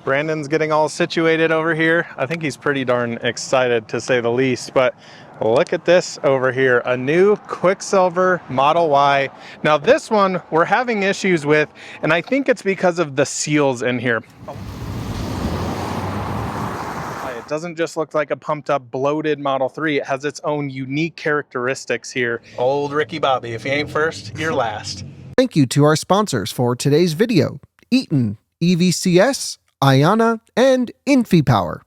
Brandon's getting all situated over here. I think he's pretty darn excited, to say the least, but look at this over here, a new Quicksilver Model Y. Now this one we're having issues with, and I think it's because of the seals in here. It doesn't just look like a pumped up, bloated Model 3. It has its own unique characteristics here. Old Ricky Bobby, if you ain't first, you're last. Thank you to our sponsors for today's video: Eaton, EVCS, Ionna, and InfyPower.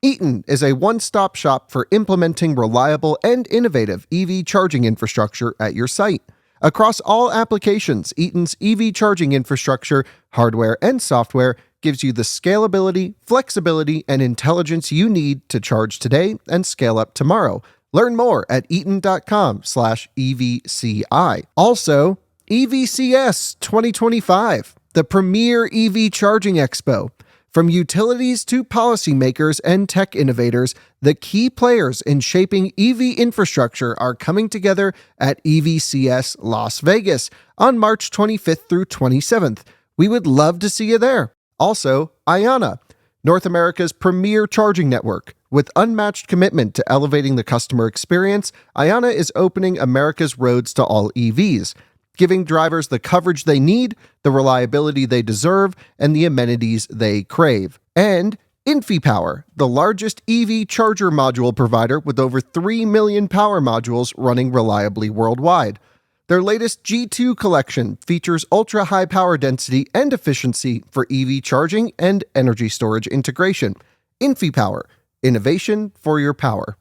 Eaton is a one-stop shop for implementing reliable and innovative EV charging infrastructure at your site. Across all applications, Eaton's EV charging infrastructure, hardware and software, gives you the scalability, flexibility, and intelligence you need to charge today and scale up tomorrow. Learn more at eaton.com/EVCI. Also, EVCS 2025, the premier EV charging expo. From utilities to policymakers and tech innovators, the key players in shaping EV infrastructure are coming together at EVCS Las Vegas on March 25th through 27th. We would love to see you there. Also, Ionna, North America's premier charging network. With unmatched commitment to elevating the customer experience, Ionna is opening America's roads to all EVs, giving drivers the coverage they need, the reliability they deserve, and the amenities they crave. And InfyPower, the largest EV charger module provider with over 3 million power modules running reliably worldwide. Their latest G2 collection features ultra-high power density and efficiency for EV charging and energy storage integration. InfyPower, innovation for your power.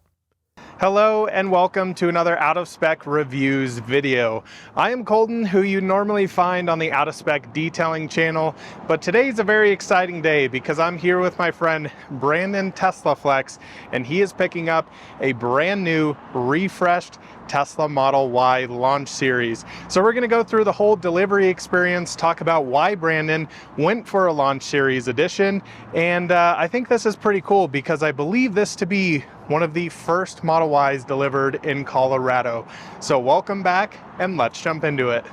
Hello and welcome to another Out of Spec Reviews video. I am Coleton, who you normally find on the Out of Spec Detailing channel, but today's a very exciting day because I'm here with my friend Brandon Tesla Flex, and he is picking up a brand new, refreshed Tesla Model Y launch series. So we're going to go through the whole delivery experience, talk about why Brandon went for a launch series edition, and I think this is pretty cool because I believe this to be one of the first Model Ys delivered in Colorado. So welcome back, and let's jump into it.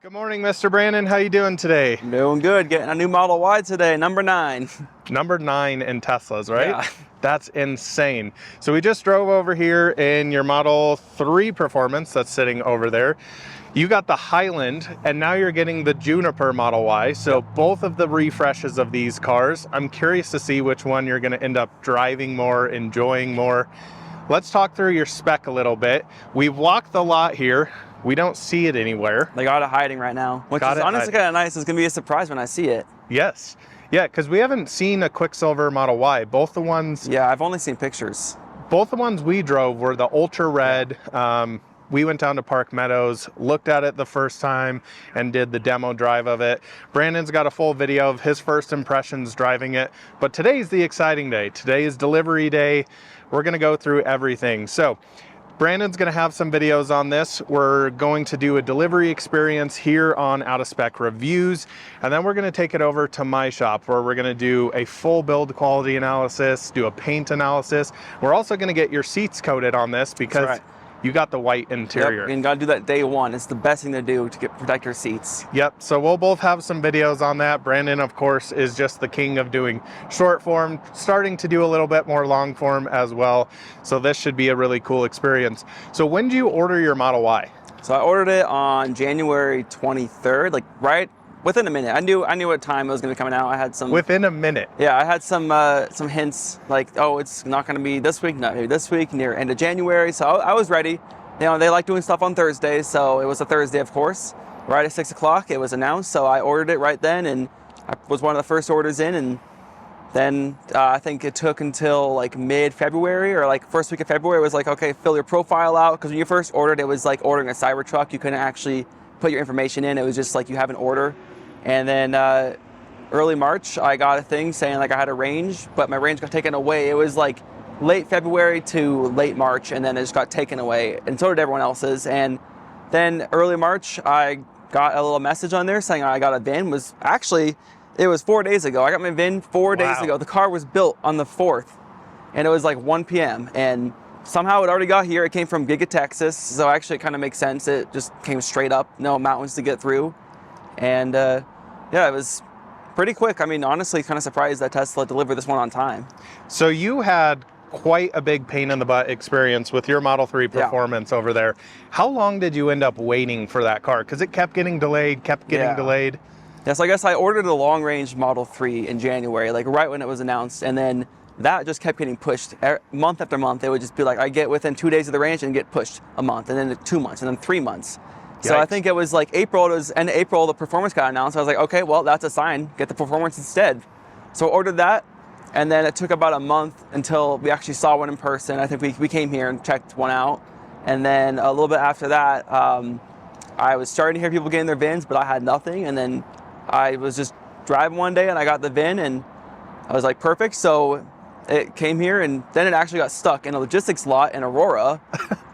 Good morning, Mr. Brandon. How you doing today? Doing good. Getting a new Model Y today, number 9. Number 9 in Teslas, right? Yeah. That's insane. So we just drove over here in your Model 3 Performance that's sitting over there. You got the Highland, and now you're getting the Juniper Model Y. So both of the refreshes of these cars, I'm curious to see which one you're going to end up driving more, enjoying more. Let's talk through your spec a little bit. We've walked the lot here. We don't see it anywhere. They got it hiding right now, which is honestly kind of nice. It's going to be a surprise when I see it. Yes. Yeah, because we haven't seen a Quicksilver Model Y. Both the ones... Yeah, I've only seen pictures. Both the ones we drove were the Ultra Red. We went down to Park Meadows, looked at it the first time, and did the demo drive of it. Brandon's got a full video of his first impressions driving it, but today's the exciting day. Today is delivery day. We're gonna go through everything. So Brandon's gonna have some videos on this. We're going to do a delivery experience here on Out of Spec Reviews, and then we're gonna take it over to my shop where we're gonna do a full build quality analysis, do a paint analysis. We're also gonna get your seats coated on this because That's right. You got the white interior. Yep, and you gotta do that day one. It's the best thing to do to protect your seats. Yep, so we'll both have some videos on that. Brandon, of course, is just the king of doing short form, starting to do a little bit more long form as well. So this should be a really cool experience. So when did you order your Model Y? So I ordered it on January 23rd, like right within a minute. I knew what time it was gonna be coming out. I had some... Within a minute? Yeah, I had some hints like, oh, it's not gonna be this week, not maybe this week, near end of January. So I was ready. You know, they like doing stuff on Thursdays, so it was a Thursday, of course. Right at 6 o'clock, it was announced, so I ordered it right then, and I was one of the first orders in, and then I think it took until like mid-February or like first week of February. It was like, okay, fill your profile out, because when you first ordered, it was like ordering a Cybertruck. You couldn't actually put your information in. It was just like you have an order. And then early March, I got a thing saying like I had a range, but my range got taken away. It was like late February to late March, and then it just got taken away, and so did everyone else's. And then early March, I got a little message on there saying I got a VIN. It was 4 days ago. I got my VIN 4 days ago. The car was built on the 4th, and it was like 1 p.m. and somehow it already got here. It came from Giga, Texas, so actually it kind of makes sense. It just came straight up, no mountains to get through. And yeah, it was pretty quick. I mean, honestly, kind of surprised that Tesla delivered this one on time. So you had quite a big pain in the butt experience with your Model 3 Performance over there. How long did you end up waiting for that car? Because it kept getting delayed, delayed. Yes, I guess I ordered a long-range Model 3 in January, like right when it was announced, and then that just kept getting pushed month after month. It would just be like, I get within 2 days of the range and get pushed a month, and then 2 months, and then 3 months. Yikes. So I think it was like April, it was end of April, the Performance got announced. I was like, okay, well, that's a sign, get the Performance instead. So I ordered that, and then it took about a month until we actually saw one in person. I think we came here and checked one out. And then a little bit after that, I was starting to hear people getting their VINs, but I had nothing. And then I was just driving one day and I got the VIN and I was like, perfect. So it came here and then it actually got stuck in a logistics lot in Aurora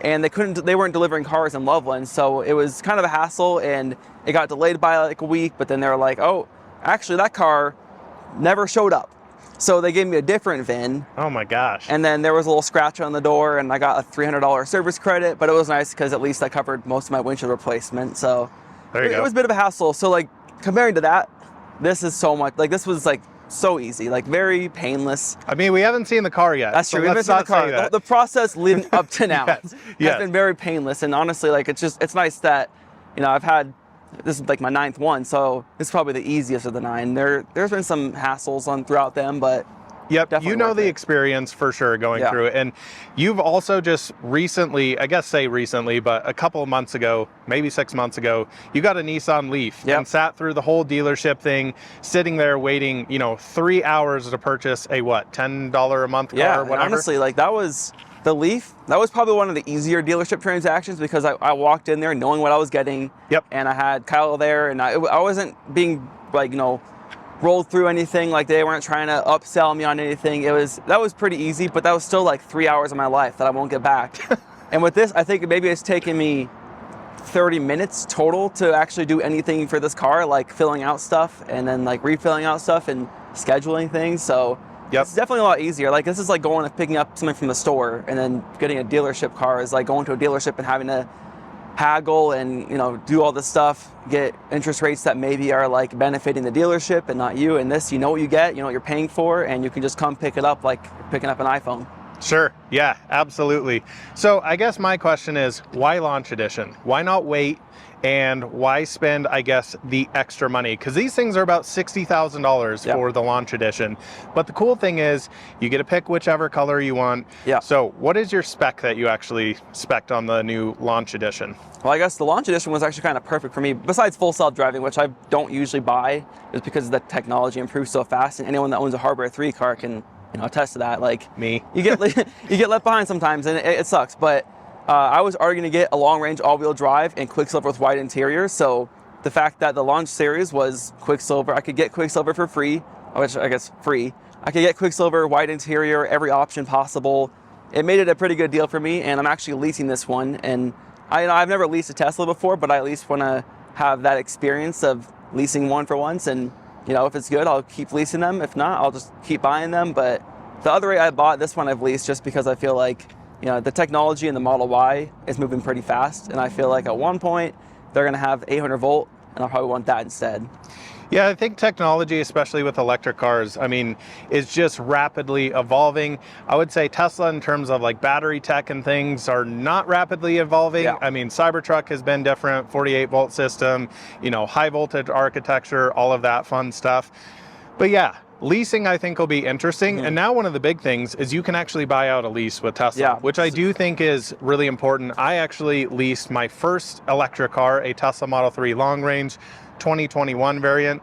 and they weren't delivering cars in Loveland. So it was kind of a hassle and it got delayed by like a week, but then they were like, oh, actually that car never showed up. So they gave me a different VIN. Oh my gosh. And then there was a little scratch on the door and I got a $300 service credit, but it was nice because at least I covered most of my windshield replacement. So there you go. It was a bit of a hassle. So like comparing to that, this is so much, like this was like so easy, like very painless. I mean, we haven't seen the car yet. That's true. So We haven't seen the car. The process leading up to now has been very painless. And honestly, like it's nice that, you know, I've had, this is like my 9th one, so it's probably the easiest of the 9. There's been some hassles throughout them, but yep, you know the experience for sure going through it. And you've also just recently, I guess say recently, but a couple of months ago, maybe 6 months ago, you got a Nissan Leaf and sat through the whole dealership thing, sitting there waiting, you know, 3 hours to purchase a what, $10 a month car or whatever? Honestly, like that was the Leaf. That was probably one of the easier dealership transactions because I walked in there knowing what I was getting. Yep. And I had Kyle there and I wasn't being like, you know, rolled through anything, like they weren't trying to upsell me on anything. That was pretty easy, but that was still like 3 hours of my life that I won't get back. And with this, I think maybe it's taken me 30 minutes total to actually do anything for this car, like filling out stuff and then like refilling out stuff and scheduling things. So it's definitely a lot easier. Like this is like going and picking up something from the store and then getting a dealership car is like going to a dealership and having to haggle and, you know, do all this stuff, get interest rates that maybe are like benefiting the dealership and not you. And this, you know what you get, you know what you're paying for, and you can just come pick it up like picking up an iPhone. Sure. Yeah, absolutely. So I guess my question is, why launch edition? Why not wait? And why spend, I guess, the extra money? Because these things are about $60,000 for the launch edition. But the cool thing is you get to pick whichever color you want. Yeah. So what is your spec that you actually spec'd on the new launch edition? Well, I guess the launch edition was actually kind of perfect for me. Besides full self-driving, which I don't usually buy, is because the technology improves so fast, and anyone that owns a Hardware 3 car can, you know, attest to that. Like me, you get left behind sometimes, and it sucks. But I was already going to get a long-range all-wheel drive and Quicksilver with wide interior. So the fact that the launch series was Quicksilver, I could get Quicksilver for free, which I guess free. I could get Quicksilver, wide interior, every option possible. It made it a pretty good deal for me, and I'm actually leasing this one. And I've never leased a Tesla before, but I at least want to have that experience of leasing one for once. And, you know, if it's good, I'll keep leasing them. If not, I'll just keep buying them. But the other way I bought, this one I've leased just because I feel like, you know, the technology in the Model Y is moving pretty fast. And I feel like at one point, they're going to have 800 volt, and I'll probably want that instead. Yeah, I think technology, especially with electric cars, I mean, is just rapidly evolving. I would say Tesla, in terms of like battery tech and things, are not rapidly evolving. Yeah. I mean, Cybertruck has been different, 48 volt system, you know, high voltage architecture, all of that fun stuff. But yeah, leasing I think will be interesting. And now one of the big things is you can actually buy out a lease with Tesla, which I do think is really important. I actually leased my first electric car, a Tesla Model 3 long range, 2021 variant.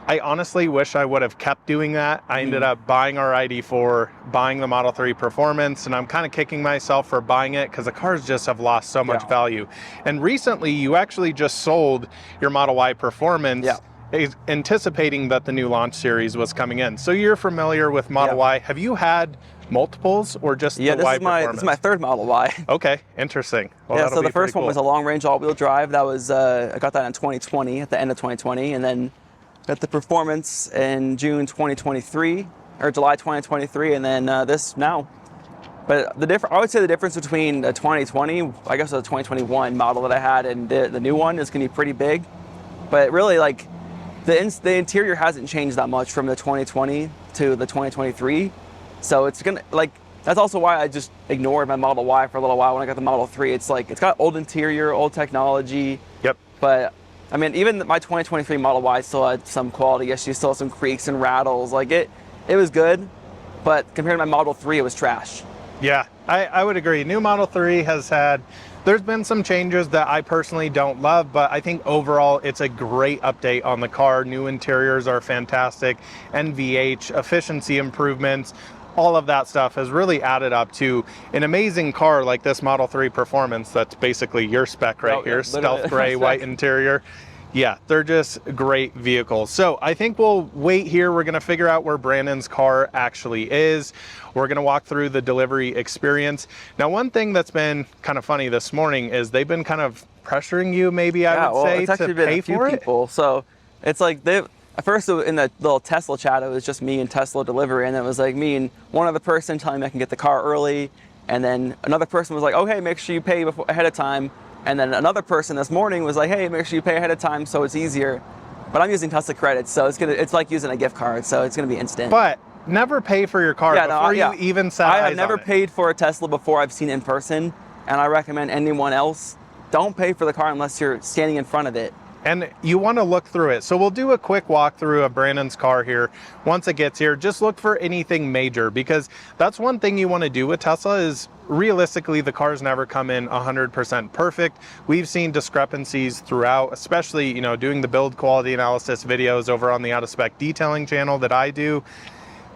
I honestly wish I would have kept doing that. I ended up buying our ID4, buying the Model 3 Performance, and I'm kind of kicking myself for buying it because the cars just have lost so much value. And recently, you actually just sold your Model Y Performance, anticipating that the new launch series was coming in. So you're familiar with Model Y. Have you had multiples or just the Y Performance? This is my third Model Y. Okay, interesting. Well, so the first one was a long-range all-wheel drive. That was I got that in 2020, at the end of 2020, and then got the Performance in June 2023 or July 2023, and then this now. But I would say the difference between the 2020, I guess the 2021 model that I had, and the new one is going to be pretty big. But really, like, the interior hasn't changed that much from the 2020 to the 2023. So it's gonna, like, that's also why I just ignored my Model Y for a little while when I got the Model 3. It's like, it's got old interior, old technology. Yep. But I mean, even my 2023 Model Y still had some quality issues, still had some creaks and rattles. Like, it was good, but compared to my Model 3, it was trash. Yeah, I would agree. New Model 3 there's been some changes that I personally don't love, but I think overall it's a great update on the car. New interiors are fantastic, NVH, efficiency improvements, all of that stuff has really added up to an amazing car like this Model 3 Performance that's basically your spec right here, stealth gray, white interior. Yeah, they're just great vehicles. So I think we'll wait here. We're gonna figure out where Brandon's car actually is. We're gonna walk through the delivery experience. Now, one thing that's been kind of funny this morning is they've been kind of pressuring you, maybe I would say, it's actually to been pay a few for people. So it's like, at first in the little Tesla chat, it was just me and Tesla delivery, and it was like me and one other person telling me I can get the car early, and then another person was like, oh, hey, make sure you pay ahead of time. And then another person this morning was like, hey, make sure you pay ahead of time so it's easier. But I'm using Tesla credits, so it's like using a gift card, so it's gonna be instant. But never pay for your car before you even set eyes on it. I have never paid for a Tesla before I've seen it in person, and I recommend anyone else, don't pay for the car unless you're standing in front of it. And you want to look through it. So we'll do a quick walkthrough of Brandon's car here. Once it gets here, just look for anything major, because that's one thing you want to do with Tesla is realistically, the cars never come in 100% perfect. We've seen discrepancies throughout, especially, you know, doing the build quality analysis videos over on the Out of Spec detailing channel that I do.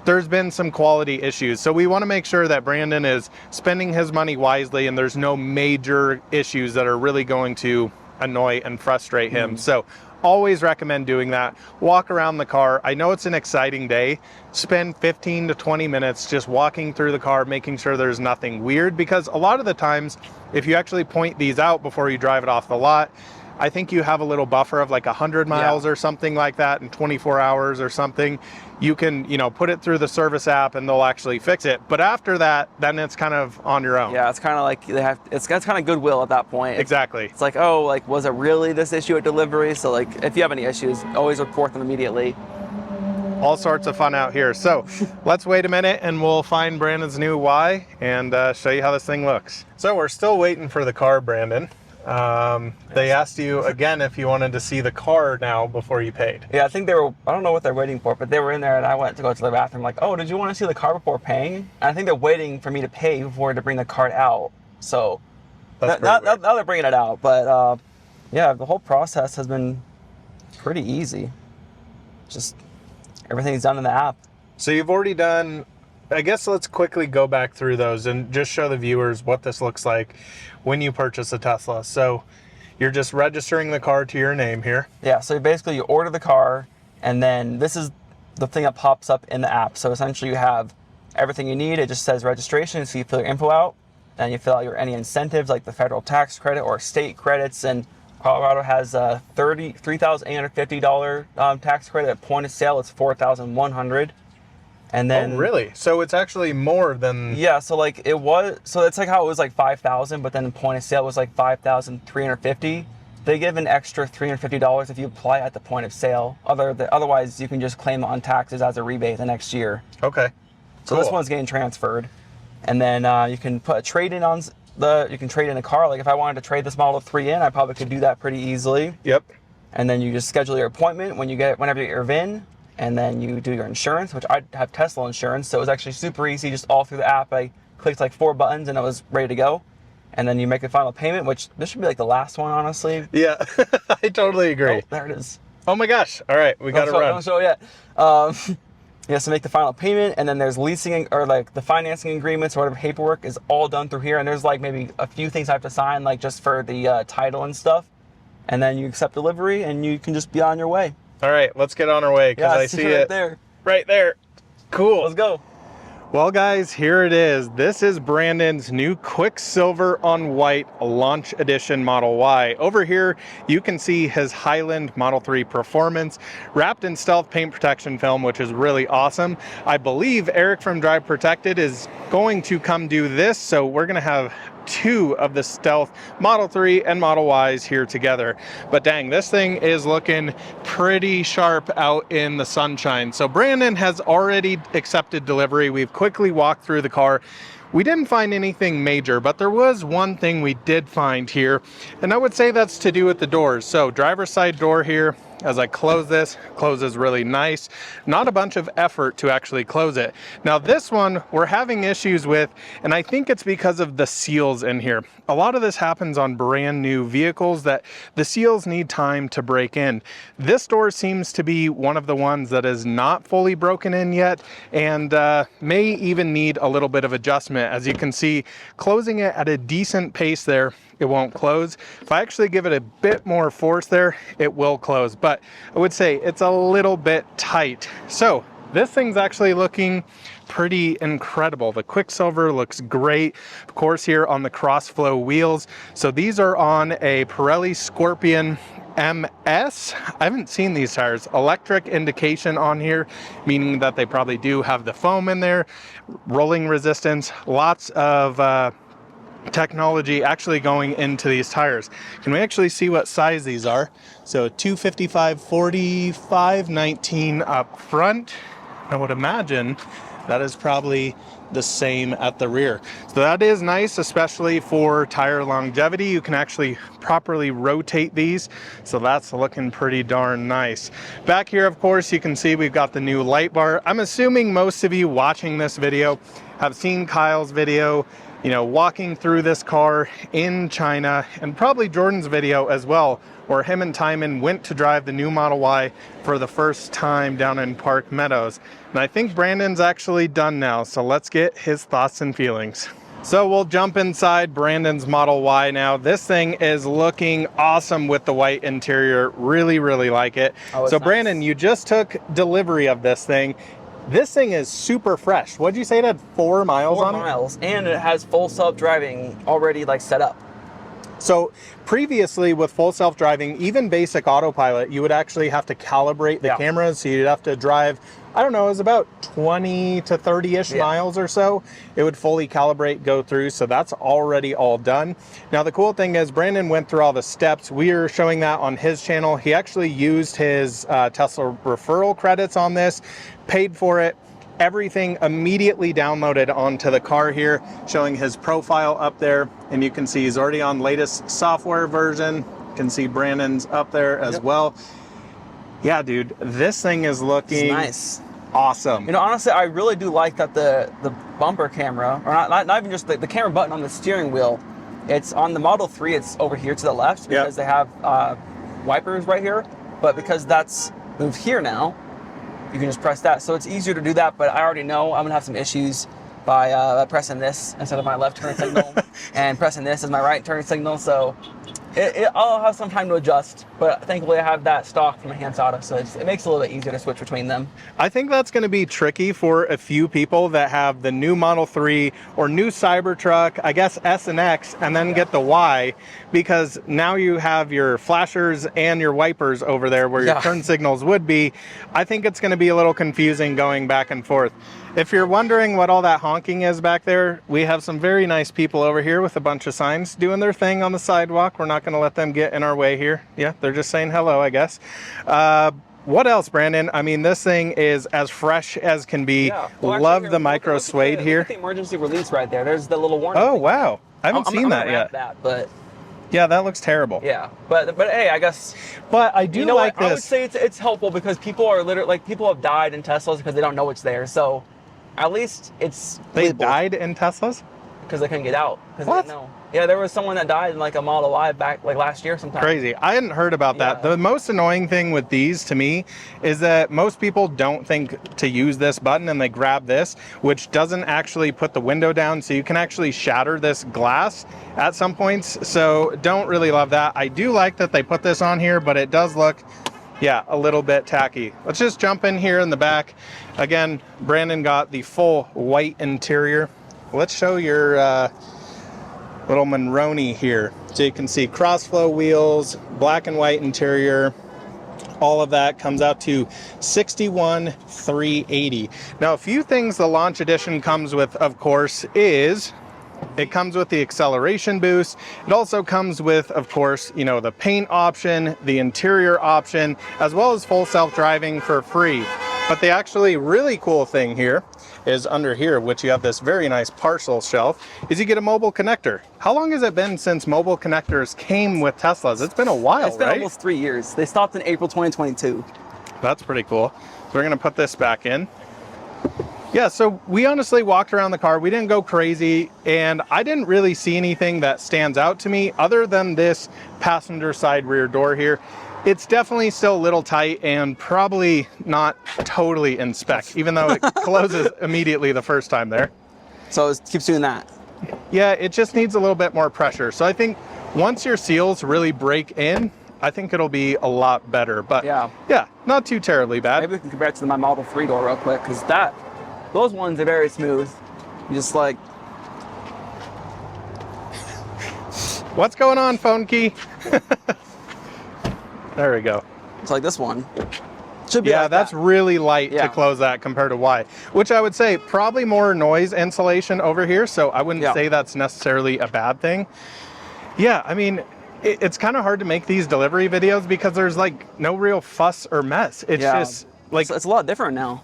There's been some quality issues. So we want to make sure that Brandon is spending his money wisely and there's no major issues that are really going to annoy and frustrate him. So always recommend doing that. Walk around the car. I know it's an exciting day. Spend 15 to 20 minutes just walking through the car, making sure there's nothing weird, because a lot of the times, if you actually point these out before you drive it off the lot, I think you have a little buffer of like 100 miles or something like that in 24 hours or something. You can, you know, put it through the service app and they'll actually fix it. But after that, then it's kind of on your own. Yeah, it's kind of like it's kind of goodwill at that point. Exactly. It's like, oh, like, was it really this issue at delivery? So like, if you have any issues, always report them immediately. All sorts of fun out here. So let's wait a minute and we'll find Brandon's new Y and show you how this thing looks. So we're still waiting for the car, Brandon. They asked you again if you wanted to see the car now before you paid. Yeah, I think they were, I don't know what they're waiting for, but they were in there and I went to go to the bathroom like, oh, did you want to see the car before paying? And I think they're waiting for me to pay before to bring the card out. So now they're bringing it out. But yeah, the whole process has been pretty easy. Just everything's done in the app. So you've already done, I guess let's quickly go back through those and just show the viewers what this looks like when you purchase a Tesla. So you're just registering the car to your name here. Yeah, so basically you order the car and then this is the thing that pops up in the app. So essentially you have everything you need. It just says registration, so you fill your info out and you fill out any incentives like the federal tax credit or state credits. And Colorado has a $3,850 tax credit. At point of sale, it's $4,100. And then, oh, really? So it's actually more than... Yeah, so like it was, so it's like how it was like 5,000, but then point of sale was like 5,350. They give an extra $350 if you apply at the point of sale. Otherwise, you can just claim it on taxes as a rebate the next year. Okay. So cool. This one's getting transferred. And then you can put a trade-in on you can trade in a car. Like if I wanted to trade this Model 3 in, I probably could do that pretty easily. Yep. And then you just schedule your appointment whenever you get your VIN. And then you do your insurance, which I have Tesla insurance, so it was actually super easy, just all through the app. I clicked like 4 buttons and it was ready to go. And then you make the final payment, which this should be like the last one, honestly. Yeah, I totally agree. Oh, there it is. Oh my gosh, all right, we gotta run. Don't show it yet. Yeah, so make the final payment, and then there's leasing, or like the financing agreements or whatever paperwork is all done through here. And there's like maybe a few things I have to sign, like just for the title and stuff. And then you accept delivery and you can just be on your way. All right, let's get on our way because I see it right there. Cool. Let's go. Well, guys, here it is. This is Brandon's new Quicksilver on White Launch Edition Model Y. Over here, you can see his Highland Model 3 Performance wrapped in stealth paint protection film, which is really awesome. I believe Eric from Drive Protected is going to come do this, so we're going to have two of the Stealth Model 3 and Model Ys here together. But dang, this thing is looking pretty sharp out in the sunshine. So Brandon has already accepted delivery. We've quickly walked through the car. We didn't find anything major, but there was one thing we did find here, and I would say that's to do with the doors. So driver's side door here, as I close this, closes really nice. Not a bunch of effort to actually close it. Now this one we're having issues with, and I think it's because of the seals in here. A lot of this happens on brand new vehicles that the seals need time to break in. This door seems to be one of the ones that is not fully broken in yet, and may even need a little bit of adjustment. As you can see, closing it at a decent pace there, it won't close. If I actually give it a bit more force there, it will close, but I would say it's a little bit tight. So this thing's actually looking pretty incredible. The Quicksilver looks great, of course, here on the cross-flow wheels. So these are on a Pirelli Scorpion MS. I haven't seen these tires. Electric indication on here, meaning that they probably do have the foam in there. Rolling resistance, lots of technology actually going into these tires. Can we actually see what size these are? So 255, 45, 19 up front. I would imagine that is probably the same at the rear. So that is nice, especially for tire longevity. You can actually properly rotate these, so that's looking pretty darn nice. Back here, of course, you can see we've got the new light bar. I'm assuming most of you watching this video have seen Kyle's video, you know, walking through this car in China, and probably Jordan's video as well, where him and Timon went to drive the new Model Y for the first time down in Park Meadows. And I think Brandon's actually done now, so let's get his thoughts and feelings. So we'll jump inside Brandon's Model Y now. This thing is looking awesome with the white interior. Really, really like it. Oh, so nice. Brandon, you just took delivery of this thing. This thing is super fresh. What'd you say it had 4 miles on it? 4 miles, and it has full self-driving already like set up. So previously with full self-driving, even basic autopilot, you would actually have to calibrate the cameras. So you'd have to drive, I don't know, it was about 20 to 30-ish miles or so. It would fully calibrate, go through. So that's already all done. Now the cool thing is Brandon went through all the steps. We are showing that on his channel. He actually used his Tesla referral credits on this, paid for it. Everything immediately downloaded onto the car here, showing his profile up there, and you can see he's already on latest software version. You can see Brandon's up there as well. Yeah, dude, this thing is looking nice, awesome. You know, honestly, I really do like that the bumper camera, or not even just the camera button on the steering wheel. It's on the Model 3. It's over here to the left because they have wipers right here, but because that's moved here now, you can just press that. So it's easier to do that, but I already know I'm gonna have some issues by pressing this instead of my left turn signal and pressing this as my right turn signal. So I'll have some time to adjust, but thankfully I have that stock from Hans Auto, so it makes it a little bit easier to switch between them. I think that's going to be tricky for a few people that have the new Model 3 or new Cybertruck, I guess S and X, and then get the Y, because now you have your flashers and your wipers over there where your turn signals would be. I think it's going to be a little confusing going back and forth. If you're wondering what all that honking is back there, we have some very nice people over here with a bunch of signs doing their thing on the sidewalk. We're not going to let them get in our way here. Yeah, they're just saying hello, I guess. What else, Brandon? I mean, this thing is as fresh as can be. Yeah. Well, love actually, the micro suede here. The emergency release right there. There's the little warning. Oh, thing. wow. I haven't seen that yet. But yeah, that looks terrible. yeah, but hey, I guess. But I do like this. I would say it's helpful because people are literally like people have died in Teslas because they don't know it's there. So at least it's They died in Teslas? because they couldn't get out because they What? didn't know. Yeah, there was someone that died in like a Model Y back like last year sometime. Crazy. I hadn't heard about that. Yeah. The most annoying thing with these to me is that most people don't think to use this button and they grab this, which doesn't actually put the window down, so you can actually shatter this glass at some points. So don't really love that. I do like that they put this on here, but it does look, yeah, a little bit tacky. Let's just jump in here in the back. Again, Brandon got the full white interior. Let's show your little Monroney here. So you can see cross-flow wheels, black and white interior. All of that comes out to $61,380. Now, a few things the launch edition comes with, of course, is It comes with the acceleration boost. It also comes with, of course, you know, the paint option, the interior option, as well as full self-driving for free. But the actually really cool thing here is under here, which you have this very nice parcel shelf, is you get a mobile connector. How long has it been since mobile connectors came with Teslas? It's been a while, right? It's been almost 3 years. They stopped in April 2022. That's pretty cool. So we're gonna put this back in. Yeah, so we honestly walked around the car. We didn't go crazy, and I didn't really see anything that stands out to me other than this passenger side rear door here. It's definitely still a little tight and probably not totally in spec, even though it closes immediately the first time there. So it keeps doing that. Yeah, it just needs a little bit more pressure. So I think once your seals really break in, I think it'll be a lot better. But yeah, not too terribly bad. Maybe we can compare it to my Model 3 door real quick, because those ones are very smooth. You just like... What's going on, phone key? There we go. It's like this one. Should be like that's that. really light to close that compared to Y, which I would say probably more noise insulation over here, so I wouldn't say that's necessarily a bad thing. Yeah, I mean, it's kind of hard to make these delivery videos because there's like no real fuss or mess. It's just like... It's a lot different now.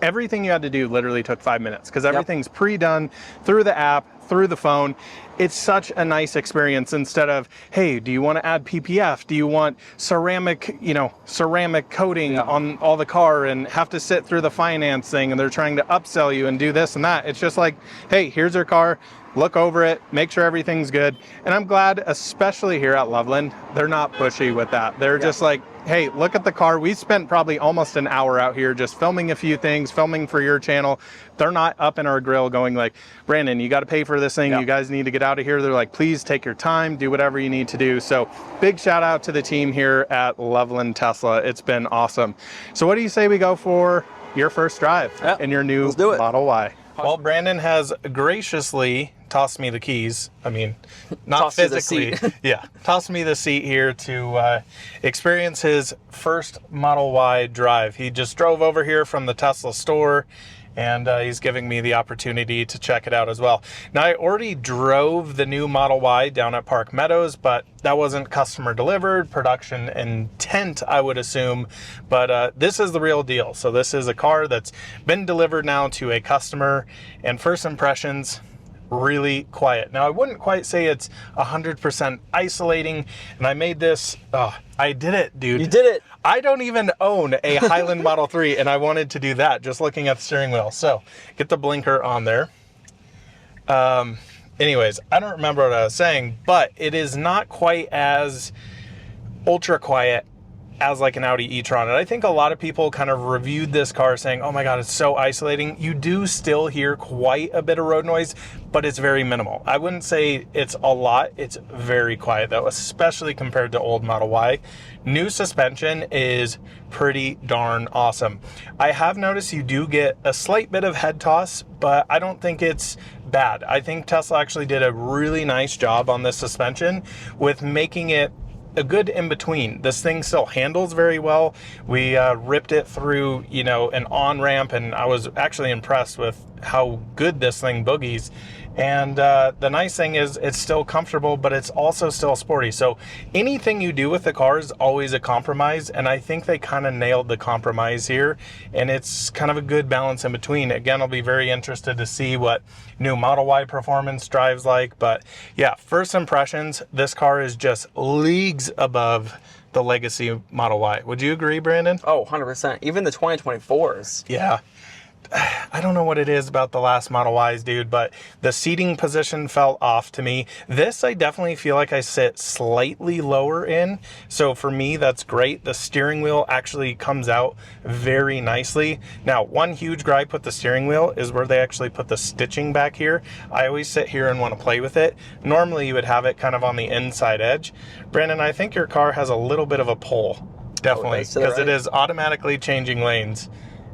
Everything you had to do literally took 5 minutes because everything's pre-done through the app, through the phone. It's such a nice experience instead of, hey, do you want to add PPF? Do you want ceramic, ceramic coating on all the car and have to sit through the financing and they're trying to upsell you and do this and that. It's just like, hey, here's your car. Look over it, make sure everything's good. And I'm glad, especially here at Loveland, they're not pushy with that. They're just like, hey, look at the car. We spent probably almost an hour out here just filming a few things, filming for your channel. They're not up in our grill going like, Brandon, you got to pay for this thing. You guys need to get out of here. They're like, please take your time, do whatever you need to do. So big shout out to the team here at Loveland Tesla. It's been awesome. So what do you say we go for your first drive in your new Model Y? Well, Brandon has graciously tossed me the keys. I mean, not physically. Tossed me the seat here to experience his first Model Y drive. He just drove over here from the Tesla store, and he's giving me the opportunity to check it out as well. Now, I already drove the new Model Y down at Park Meadows, but that wasn't customer delivered, production intent, I would assume. But this is the real deal. So this is a car that's been delivered now to a customer, and first impressions, really quiet. Now, I wouldn't quite say it's 100% isolating, and I made this, I did it, dude. You did it. I don't even own a Highland Model 3, and I wanted to do that just looking at the steering wheel. So, get the blinker on there. Anyways, I don't remember what I was saying, but it is not quite as ultra quiet as like an Audi e-tron. And I think a lot of people kind of reviewed this car saying, oh my God, it's so isolating. You do still hear quite a bit of road noise, but it's very minimal. I wouldn't say it's a lot. It's very quiet though, especially compared to old Model Y. New suspension is pretty darn awesome. I have noticed you do get a slight bit of head toss, but I don't think it's bad. I think Tesla actually did a really nice job on this suspension with making it a good in-between. This thing still handles very well. We ripped it through, an on-ramp, and I was actually impressed with how good this thing boogies. And the nice thing is it's still comfortable, but it's also still sporty. So anything you do with the car is always a compromise, and I think they kind of nailed the compromise here, and it's kind of a good balance in between. Again, I'll be very interested to see what new Model Y performance drives like, but yeah, first impressions, this car is just leagues above the legacy Model Y. Would you agree, Brandon? Oh, 100%. Even the 2024s. Yeah. I don't know what it is about the last Model Ys, dude, but the seating position felt off to me. This, I definitely feel like I sit slightly lower in. So for me, that's great. The steering wheel actually comes out very nicely. Now, one huge gripe with the steering wheel is where they actually put the stitching back here. I always sit here and want to play with it. Normally, you would have it kind of on the inside edge. Brandon, I think your car has a little bit of a pull. Definitely, because it is automatically changing lanes.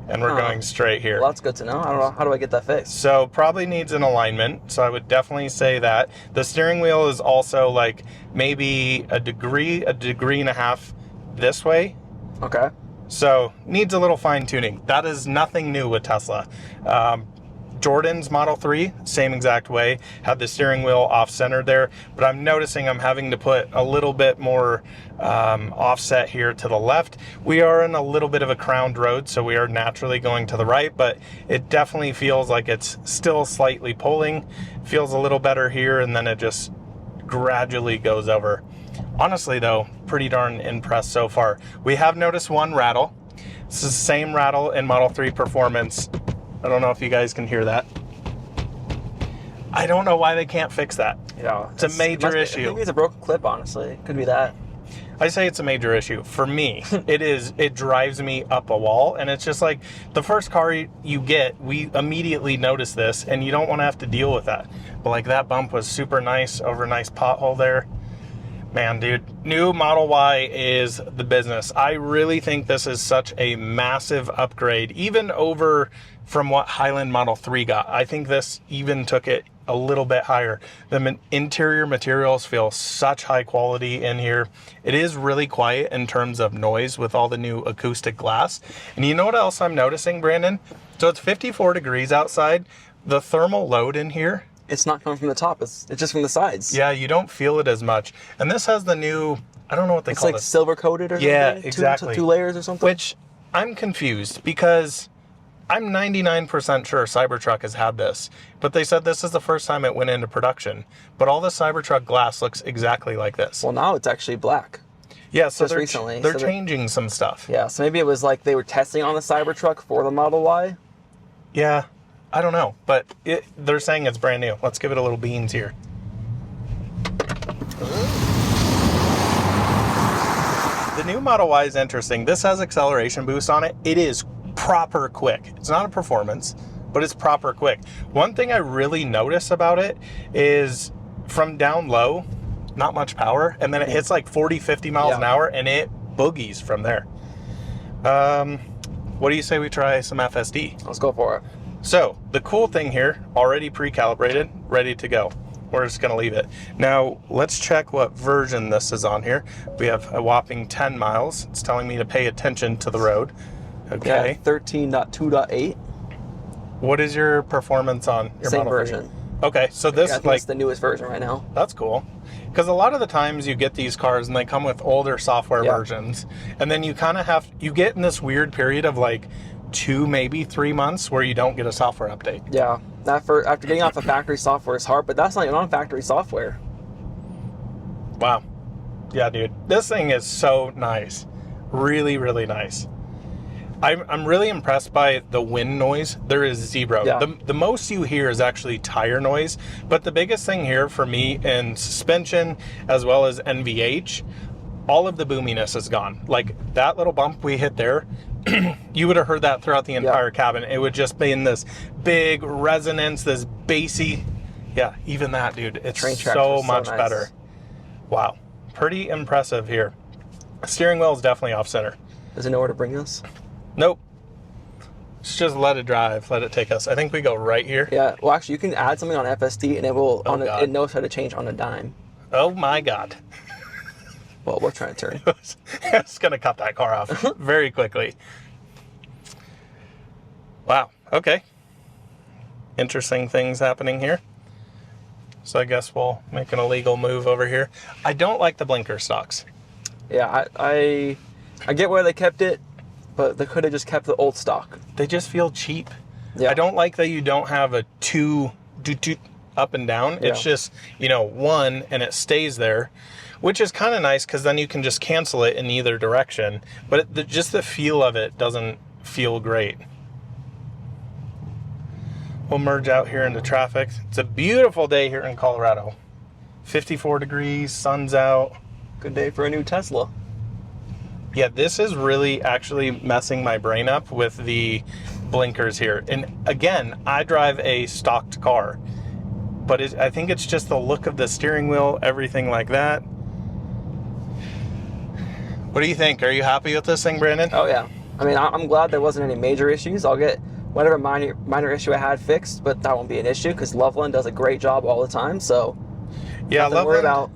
And we're going straight here. Well, that's good to know. I don't know. How do I get that fixed? So probably needs an alignment. So I would definitely say that. The steering wheel is also like maybe a degree and a half this way. Okay. So needs a little fine tuning. That is nothing new with Tesla. Jordan's Model 3, same exact way, had the steering wheel off-centered there, but I'm noticing I'm having to put a little bit more offset here to the left. We are in a little bit of a crowned road, so we are naturally going to the right, but it definitely feels like it's still slightly pulling. Feels a little better here, and then it just gradually goes over. Honestly though, pretty darn impressed so far. We have noticed one rattle. This is the same rattle in Model 3 Performance. I don't know if you guys can hear that. I don't know why they can't fix that. Yeah, it's a major issue. I think it's a broken clip, honestly. It could be that. I say it's a major issue. For me, it drives me up a wall, and it's just like the first car you get, we immediately notice this, and you don't want to have to deal with that. But like that bump was super nice over a nice pothole there. Man, dude, new Model Y is the business. I really think this is such a massive upgrade, even over from what Highland Model 3 got. I think this even took it a little bit higher. The interior materials feel such high quality in here. It is really quiet in terms of noise with all the new acoustic glass. And you know what else I'm noticing, Brandon? So it's 54 degrees outside. The thermal load in here, it's not coming from the top. It's just from the sides. yeah, you don't feel it as much. And this has the new, I don't know what they call it. It's like silver coated or something? Yeah, exactly. Two layers or something? Which I'm confused because I'm 99% sure Cybertruck has had this, but they said this is the first time it went into production. But all the Cybertruck glass looks exactly like this. Well, now it's actually black. Yeah, so Just recently. they're changing some stuff. Yeah, so maybe it was like they were testing on the Cybertruck for the Model Y. Yeah, I don't know, but they're saying it's brand new. Let's give it a little beans here. The new Model Y is interesting. This has acceleration boost on it. It is proper quick. It's not a performance, but it's proper quick. One thing I really notice about it is from down low, not much power, and then it hits like 40, 50 miles an hour, and it boogies from there. What do you say we try some FSD? Let's go for it. So the cool thing here, already pre-calibrated, ready to go. We're just gonna leave it. Now let's check what version this is on here. We have a whopping 10 miles. It's telling me to pay attention to the road. Okay. Yeah, 13.2.8. What is your performance on your Same Model 3? version. Okay, so this I think like it's the newest version right now. that's cool. Because a lot of the times you get these cars and they come with older software versions, and then you kind of you get in this weird period of like 2, maybe 3 months where you don't get a software update. Yeah, after getting off the factory software is hard, but that's not even on factory software. Wow. Yeah, dude. This thing is so nice. Really, really nice. I'm really impressed by the wind noise. There is zero. Yeah. The most you hear is actually tire noise, but the biggest thing here for me in suspension as well as NVH, all of the boominess is gone. Like that little bump we hit there, you would have heard that throughout the entire cabin. It would just be in this big resonance, this bassy. Yeah, even that, dude. It's so much better. Wow. Pretty impressive here. Steering wheel is definitely off center. Does it know where to bring us? Nope. Just let it drive. Let it take us. I think we go right here. Yeah. Well, actually, you can add something on FSD, and it will. God. It knows how to change on a dime. Oh my God. Well, we're trying to turn. It's going to cut that car off very quickly. Wow. Okay. Interesting things happening here. So I guess we'll make an illegal move over here. I don't like the blinker stocks. Yeah, I get where they kept it, but they could have just kept the old stock. They just feel cheap. Yeah. I don't like that you don't have a 2 up and down. Yeah. It's just, 1 and it stays there, which is kind of nice because then you can just cancel it in either direction. But just the feel of it doesn't feel great. We'll merge out here into traffic. It's a beautiful day here in Colorado. 54 degrees, sun's out. Good day for a new Tesla. Yeah, this is really actually messing my brain up with the blinkers here. And again, I drive a stocked car, but I think it's just the look of the steering wheel, everything like that. What do you think? Are you happy with this thing, Brandon? Oh yeah. I mean, I'm glad there wasn't any major issues. I'll get whatever minor issue I had fixed, but that won't be an issue because Loveland does a great job all the time. So yeah, nothing to worry about.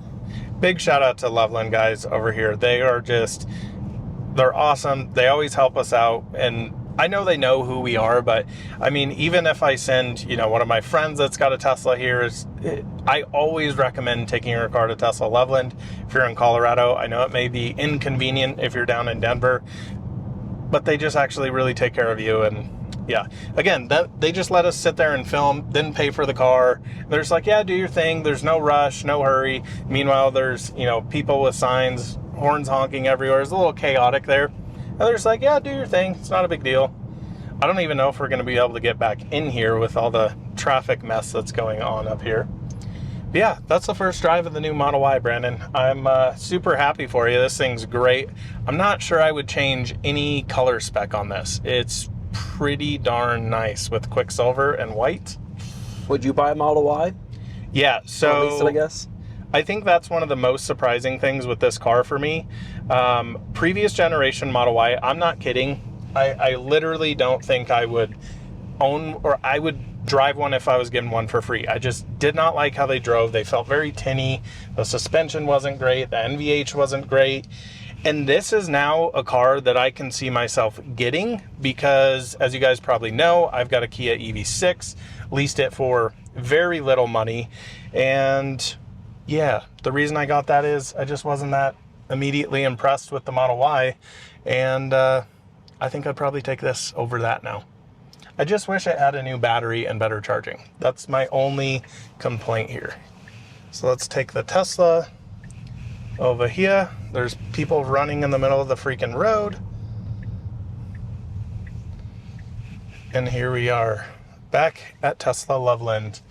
Big shout out to Loveland guys over here. They're awesome. They always help us out, and I know they know who we are, but I mean, even if I send, you know, one of my friends that's got a Tesla here, I always recommend taking your car to Tesla Loveland. If you're in Colorado, I know it may be inconvenient if you're down in Denver, but they just actually really take care of you. And yeah, again, they just let us sit there and film, didn't pay for the car. They're just like, yeah, do your thing. There's no rush, no hurry. Meanwhile, there's, you know, people with signs, horns honking everywhere. It's a little chaotic there. And they're just like, yeah, do your thing. It's not a big deal. I don't even know if we're going to be able to get back in here with all the traffic mess that's going on up here. But yeah, that's the first drive of the new Model Y, Brandon. I'm super happy for you. This thing's great. I'm not sure I would change any color spec on this. It's pretty darn nice with Quicksilver and white. Would you buy a Model Y? Yeah, so Or lease it, I guess. I think that's one of the most surprising things with this car for me. Previous generation Model Y, I'm not kidding. I literally don't think I would own, or I would drive one if I was given one for free. I just did not like how they drove. They felt very tinny. The suspension wasn't great. The NVH wasn't great. And this is now a car that I can see myself getting because, as you guys probably know, I've got a Kia EV6, leased it for very little money. And yeah, the reason I got that is I just wasn't that immediately impressed with the Model Y. And I think I'd probably take this over that now. I just wish it had a new battery and better charging. That's my only complaint here. So let's take the Tesla over here. There's people running in the middle of the freaking road. And here we are back at Tesla Loveland.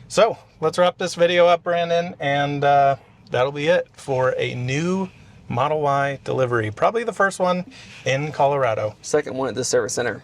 So let's wrap this video up, Brandon, and that'll be it for a new Model Y delivery. Probably the first one in Colorado. Second one at the service center.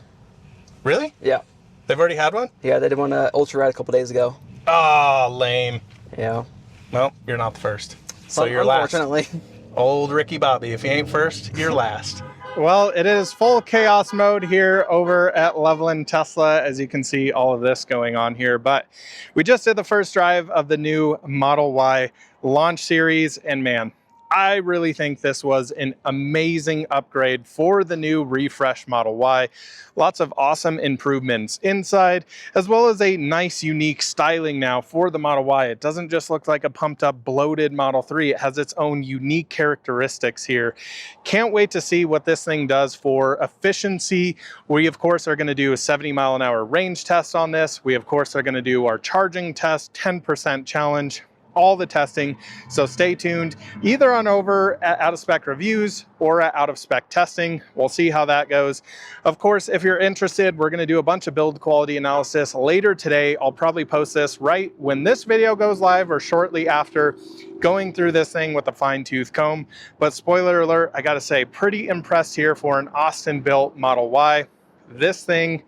Really? Yeah. They've already had one? Yeah, they did one Ultra Ride a couple days ago. Ah, lame. Yeah. Well, you're not the first. So you're last. Unfortunately. Old Ricky Bobby. If you ain't first, you're last. Well, it is full chaos mode here over at Loveland Tesla. As you can see, all of this going on here. But we just did the first drive of the new Model Y launch series. And man, I really think this was an amazing upgrade for the new refresh Model Y. Lots of awesome improvements inside, as well as a nice, unique styling now for the Model Y. It doesn't just look like a pumped up, bloated Model 3. It has its own unique characteristics here. Can't wait to see what this thing does for efficiency. We, of course, are going to do a 70-mile-an-hour range test on this. We, of course, are going to do our charging test, 10% challenge, all the testing. So stay tuned either on over at Out of Spec Reviews or at Out of Spec Testing. We'll see how that goes. Of course, if you're interested, we're going to do a bunch of build quality analysis later today. I'll probably post this right when this video goes live or shortly after, going through this thing with a fine-tooth comb. But spoiler alert, I gotta say, pretty impressed here for an Austin-built Model Y. This thing,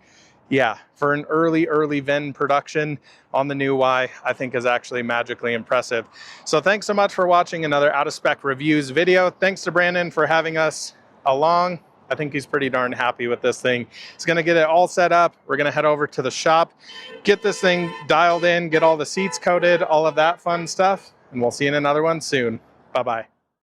yeah, for an early VIN production on the new Y, I think is actually magically impressive. So thanks so much for watching another Out of Spec Reviews video. Thanks to Brandon for having us along. I think he's pretty darn happy with this thing. He's gonna get it all set up. We're gonna head over to the shop, get this thing dialed in, get all the seats coated, all of that fun stuff, and we'll see you in another one soon. Bye-bye.